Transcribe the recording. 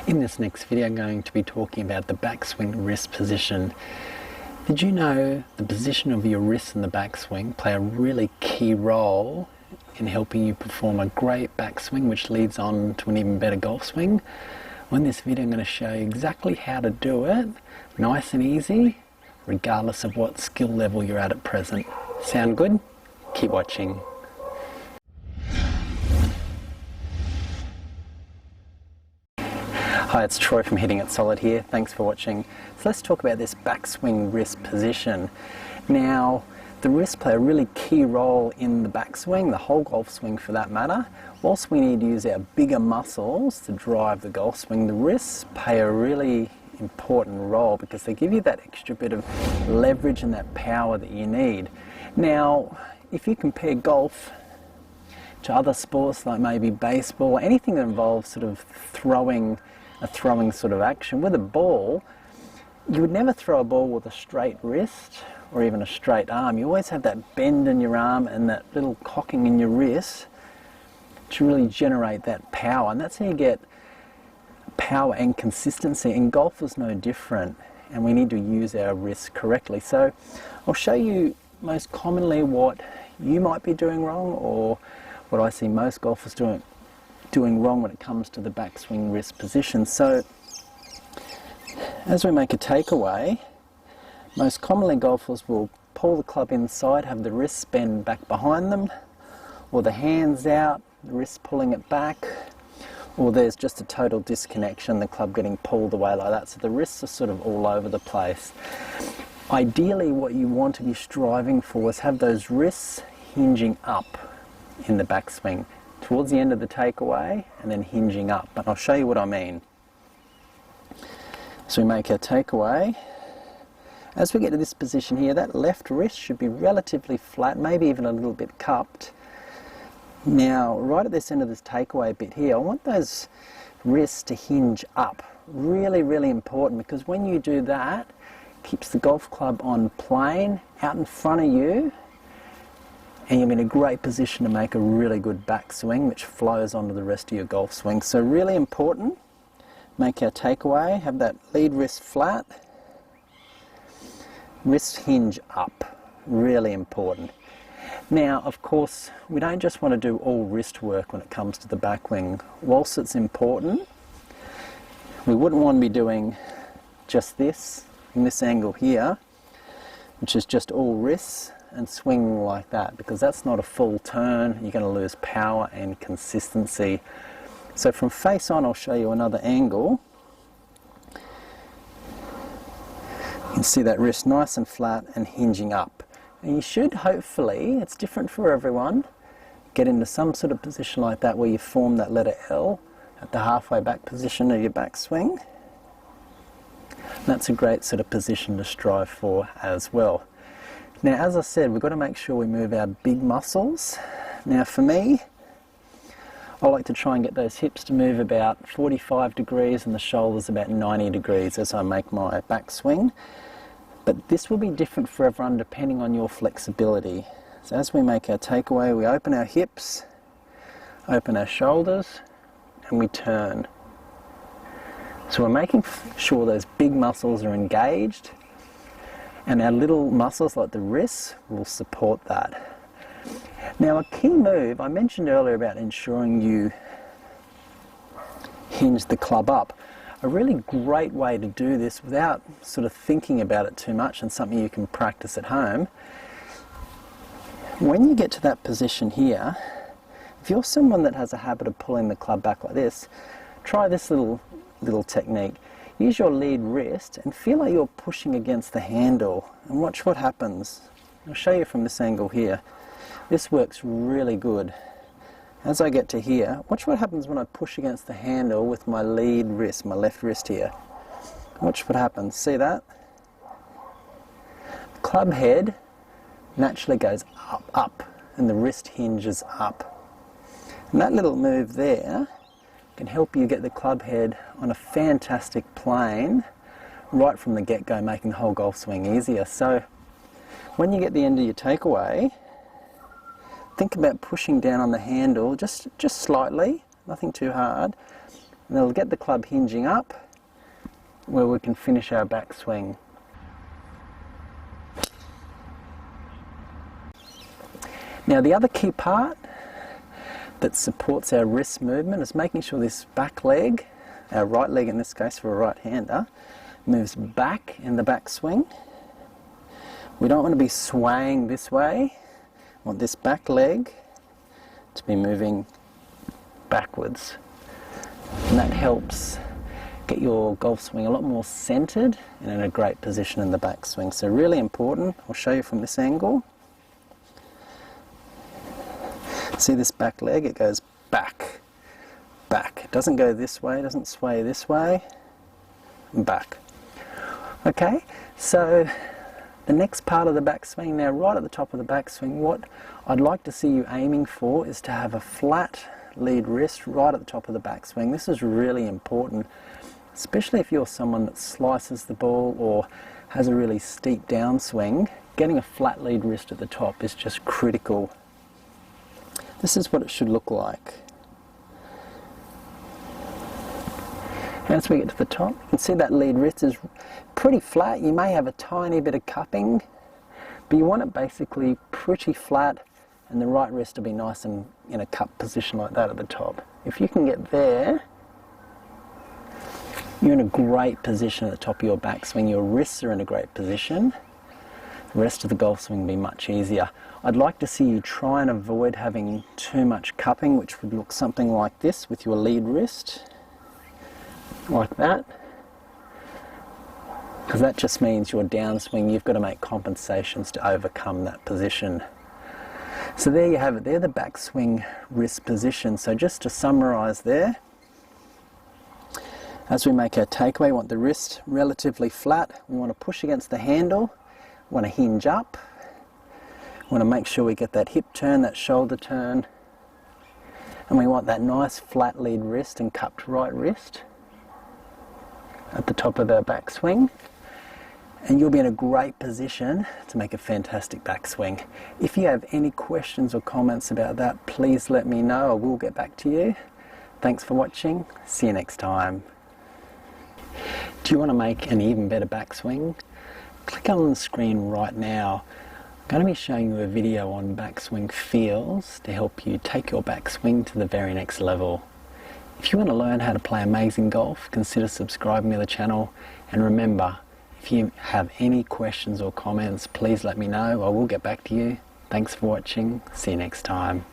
In this next video, I'm going to be talking about the backswing wrist position. Did you know the position of your wrists in the backswing play a really key role in helping you perform a great backswing, which leads on to an even better golf swing? Well, in this video, I'm going to show you exactly how to do it, nice and easy, regardless of what skill level you're at present. Sound good? Keep watching. Hi, it's Troy from Hitting It Solid here. Thanks for watching. So let's talk about this backswing wrist position. Now, the wrists play a really key role in the backswing, the whole golf swing for that matter. Whilst we need to use our bigger muscles to drive the golf swing, the wrists play a really important role because they give you that extra bit of leverage and that power that you need. Now, if you compare golf to other sports like maybe baseball, anything that involves sort of a throwing sort of action with a ball, you would never throw a ball with a straight wrist or even a straight arm. You always have that bend in your arm and that little cocking in your wrist to really generate that power, and that's how you get power and consistency. And golf is no different, and we need to use our wrists correctly. So I'll show you most commonly what you might be doing wrong, or what I see most golfers doing wrong when it comes to the backswing wrist position. So as we make a takeaway, most commonly golfers will pull the club inside, have the wrists bend back behind them, or the hands out, the wrists pulling it back, or there's just a total disconnection, the club getting pulled away like that. So the wrists are sort of all over the place. Ideally, what you want to be striving for is have those wrists hinging up in the backswing towards the end of the takeaway and then hinging up. And I'll show you what I mean. So we make our takeaway. As we get to this position here, that left wrist should be relatively flat, maybe even a little bit cupped. Now, right at this end of this takeaway bit here, I want those wrists to hinge up. Really, really important, because when you do that, it keeps the golf club on plane, out in front of you, and you're in a great position to make a really good backswing, which flows onto the rest of your golf swing. So really important, make our takeaway, have that lead wrist flat, wrist hinge up, really important. Now, of course, we don't just want to do all wrist work when it comes to the backwing. Whilst it's important, we wouldn't want to be doing just this, in this angle here, which is just all wrists, and swinging like that, because that's not a full turn. You're going to lose power and consistency. So from face on, I'll show you another angle. You can see that wrist nice and flat and hinging up. And you should hopefully, it's different for everyone, get into some sort of position like that where you form that letter L at the halfway back position of your backswing. That's a great sort of position to strive for as well. Now, as I said, we've got to make sure we move our big muscles. Now for me, I like to try and get those hips to move about 45 degrees and the shoulders about 90 degrees as I make my backswing. But this will be different for everyone depending on your flexibility. So as we make our takeaway, we open our hips, open our shoulders, and we turn. So we're making sure those big muscles are engaged, and our little muscles like the wrists will support that. Now, a key move, I mentioned earlier about ensuring you hinge the club up. A really great way to do this without sort of thinking about it too much, and something you can practice at home. When you get to that position here, if you're someone that has a habit of pulling the club back like this, try this little technique. Use your lead wrist and feel like you're pushing against the handle, and watch what happens. I'll show you from this angle here. This works really good. As I get to here, watch what happens when I push against the handle with my lead wrist, my left wrist here. Watch what happens. See that? The club head naturally goes up, and the wrist hinges up. And that little move there can help you get the club head on a fantastic plane right from the get-go, making the whole golf swing easier. So when you get the end of your takeaway, think about pushing down on the handle just slightly, nothing too hard, and it'll get the club hinging up where we can finish our backswing. Now the other key part that supports our wrist movement is making sure this back leg, our right leg in this case for a right-hander, moves back in the backswing. We don't want to be swaying this way. We want this back leg to be moving backwards. And that helps get your golf swing a lot more centered and in a great position in the backswing. So really important. I'll show you from this angle. See this back leg? It goes back, back. It doesn't go this way, it doesn't sway this way, back. Okay, so the next part of the backswing now, right at the top of the backswing, what I'd like to see you aiming for is to have a flat lead wrist right at the top of the backswing. This is really important, especially if you're someone that slices the ball or has a really steep downswing. Getting a flat lead wrist at the top is just critical. This is what it should look like. As we get to the top, you can see that lead wrist is pretty flat. You may have a tiny bit of cupping, but you want it basically pretty flat, and the right wrist to be nice and in a cup position like that at the top. If you can get there, you're in a great position at the top of your backswing. Your wrists are in a great position. The rest of the golf swing will be much easier. I'd like to see you try and avoid having too much cupping, which would look something like this with your lead wrist, like that, because that just means your downswing, you've got to make compensations to overcome that position. So there you have it, there the backswing wrist position. So just to summarize there, as we make our takeaway, we want the wrist relatively flat, we want to push against the handle, we want to hinge up, we want to make sure we get that hip turn, that shoulder turn, and we want that nice flat lead wrist and cupped right wrist at the top of our backswing, and you'll be in a great position to make a fantastic backswing. If you have any questions or comments about that, please let me know. I will get back to you. Thanks for watching. See you next time. Do you want to make an even better backswing? Click on the screen right now. I'm going to be showing you a video on backswing feels to help you take your backswing to the very next level. If you want to learn how to play amazing golf, consider subscribing to the channel, and remember, if you have any questions or comments, please let me know. I will get back to you. Thanks for watching. See you next time.